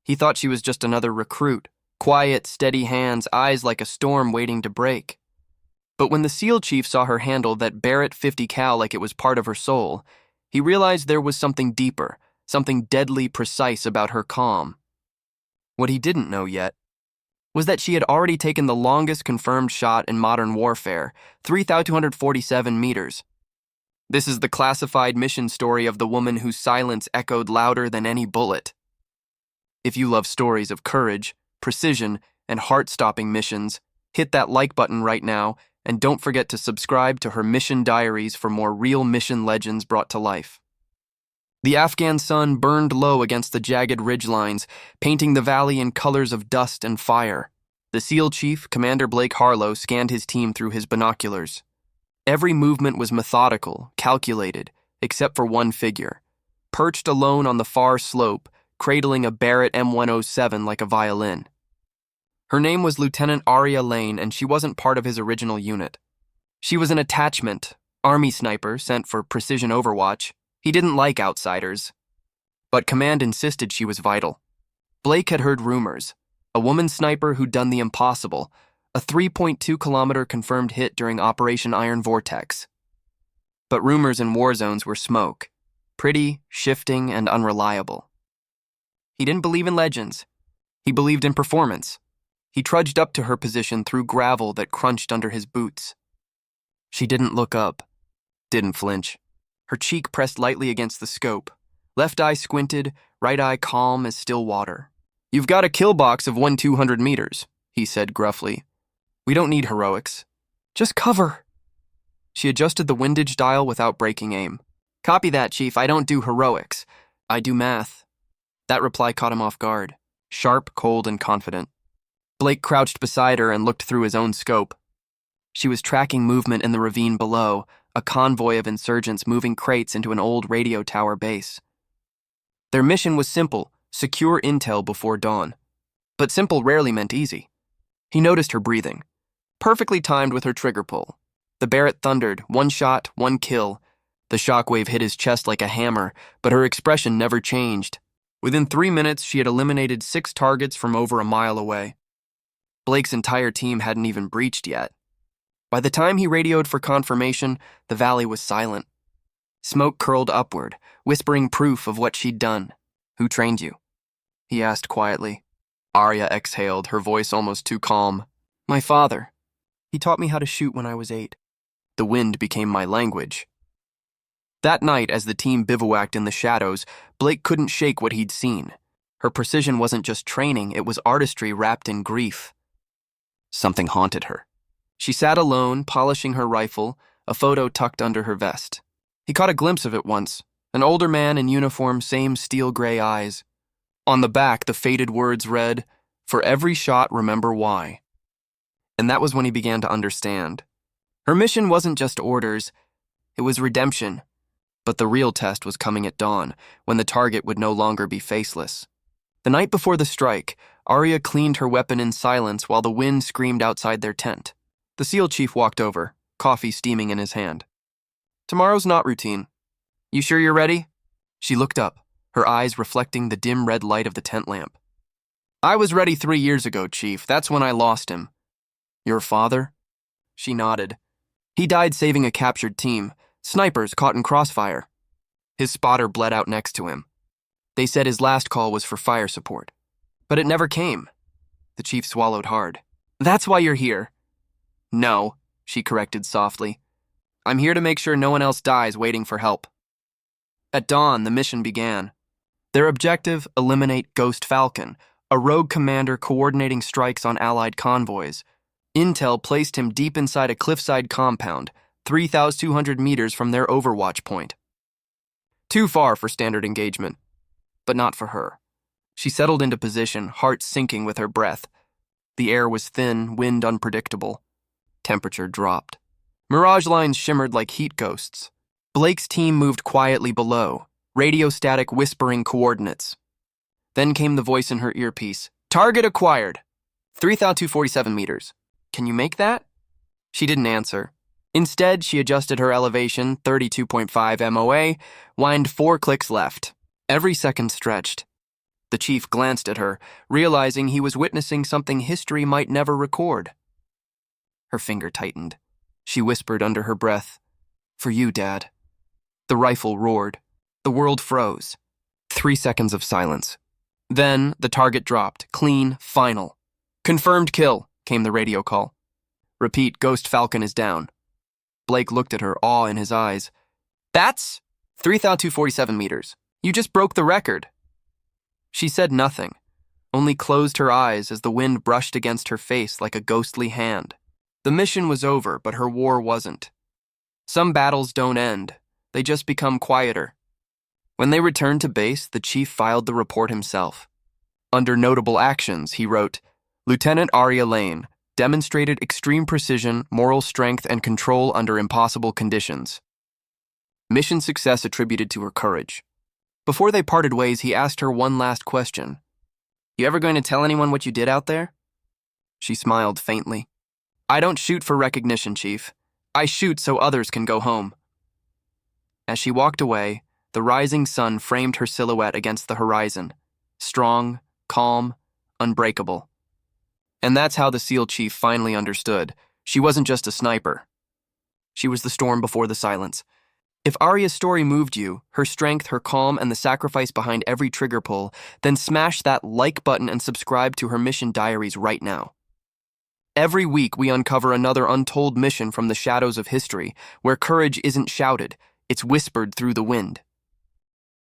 He thought she was just another recruit, quiet, steady hands, eyes like a storm waiting to break. But when the SEAL chief saw her handle that Barrett 50 cal like it was part of her soul, he realized there was something deeper, something deadly precise about her calm. What he didn't know yet was that she had already taken the longest confirmed shot in modern warfare, 3,247 meters. This is the classified mission story of the woman whose silence echoed louder than any bullet. If you love stories of courage, precision, and heart-stopping missions, hit that like button right now, and don't forget to subscribe to her Mission Diaries for more real mission legends brought to life. The Afghan sun burned low against the jagged ridgelines, painting the valley in colors of dust and fire. The SEAL chief, Commander Blake Harlow, scanned his team through his binoculars. Every movement was methodical, calculated, except for one figure. Perched alone on the far slope, cradling a Barrett M107 like a violin. Her name was Lieutenant Aria Lane, and she wasn't part of his original unit. She was an attachment, Army sniper sent for precision overwatch. He didn't like outsiders. But command insisted she was vital. Blake had heard rumors. A woman sniper who'd done the impossible, a 3.2-kilometer confirmed hit during Operation Iron Vortex. But rumors in war zones were smoke, pretty, shifting, and unreliable. He didn't believe in legends. He believed in performance. He trudged up to her position through gravel that crunched under his boots. She didn't look up, didn't flinch. Her cheek pressed lightly against the scope. Left eye squinted, right eye calm as still water. "You've got a kill box of 1,200 meters, he said gruffly. "We don't need heroics. Just cover." She adjusted the windage dial without breaking aim. "Copy that, Chief. I don't do heroics. I do math." That reply caught him off guard. Sharp, cold, and confident. Blake crouched beside her and looked through his own scope. She was tracking movement in the ravine below, a convoy of insurgents moving crates into an old radio tower base. Their mission was simple: secure intel before dawn. But simple rarely meant easy. He noticed her breathing, perfectly timed with her trigger pull. The Barrett thundered, one shot, one kill. The shockwave hit his chest like a hammer, but her expression never changed. Within 3 minutes, she had eliminated 6 targets from over a mile away. Blake's entire team hadn't even breached yet. By the time he radioed for confirmation, the valley was silent. Smoke curled upward, whispering proof of what she'd done. "Who trained you?" he asked quietly. Aria exhaled, her voice almost too calm. "My father. He taught me how to shoot when I was 8. The wind became my language." That night, as the team bivouacked in the shadows, Blake couldn't shake what he'd seen. Her precision wasn't just training, it was artistry wrapped in grief. Something haunted her. She sat alone, polishing her rifle, a photo tucked under her vest. He caught a glimpse of it once, an older man in uniform, same steel-gray eyes. On the back, the faded words read, "For every shot, remember why." And that was when he began to understand. Her mission wasn't just orders, it was redemption. But the real test was coming at dawn, when the target would no longer be faceless. The night before the strike, Aria cleaned her weapon in silence while the wind screamed outside their tent. The SEAL chief walked over, coffee steaming in his hand. "Tomorrow's not routine. You sure you're ready?" She looked up, her eyes reflecting the dim red light of the tent lamp. "I was ready 3 years ago, Chief. That's when I lost him." "Your father?" She nodded. "He died saving a captured team, snipers caught in crossfire." His spotter bled out next to him. They said his last call was for fire support. But it never came. The chief swallowed hard. "That's why you're here." "No," she corrected softly. "I'm here to make sure no one else dies waiting for help." At dawn, the mission began. Their objective, eliminate Ghost Falcon, a rogue commander coordinating strikes on Allied convoys. Intel placed him deep inside a cliffside compound, 3,200 meters from their overwatch point. Too far for standard engagement, but not for her. She settled into position, heart sinking with her breath. The air was thin, wind unpredictable. Temperature dropped. Mirage lines shimmered like heat ghosts. Blake's team moved quietly below, radio static whispering coordinates. Then came the voice in her earpiece. "Target acquired. 3,247 meters. Can you make that?" She didn't answer. Instead, she adjusted her elevation, 32.5 MOA, whined 4 clicks left. Every second stretched. The chief glanced at her, realizing he was witnessing something history might never record. Her finger tightened. She whispered under her breath, "For you, Dad." The rifle roared. The world froze. 3 seconds of silence. Then the target dropped, clean, final. "Confirmed kill," came the radio call. "Repeat, Ghost Falcon is down." Blake looked at her, awe in his eyes. "That's 3,247 meters. You just broke the record." She said nothing, only closed her eyes as the wind brushed against her face like a ghostly hand. The mission was over, but her war wasn't. Some battles don't end. They just become quieter. When they returned to base, the chief filed the report himself. Under notable actions, he wrote, "Lieutenant Aria Lane demonstrated extreme precision, moral strength, and control under impossible conditions. Mission success attributed to her courage." Before they parted ways, he asked her one last question. "You ever going to tell anyone what you did out there?" She smiled faintly. "I don't shoot for recognition, Chief. I shoot so others can go home." As she walked away, the rising sun framed her silhouette against the horizon, strong, calm, unbreakable. And that's how the SEAL chief finally understood. She wasn't just a sniper. She was the storm before the silence. If Aria's story moved you, her strength, her calm, and the sacrifice behind every trigger pull, then smash that like button and subscribe to her mission diaries right now. Every week, we uncover another untold mission from the shadows of history, where courage isn't shouted, it's whispered through the wind.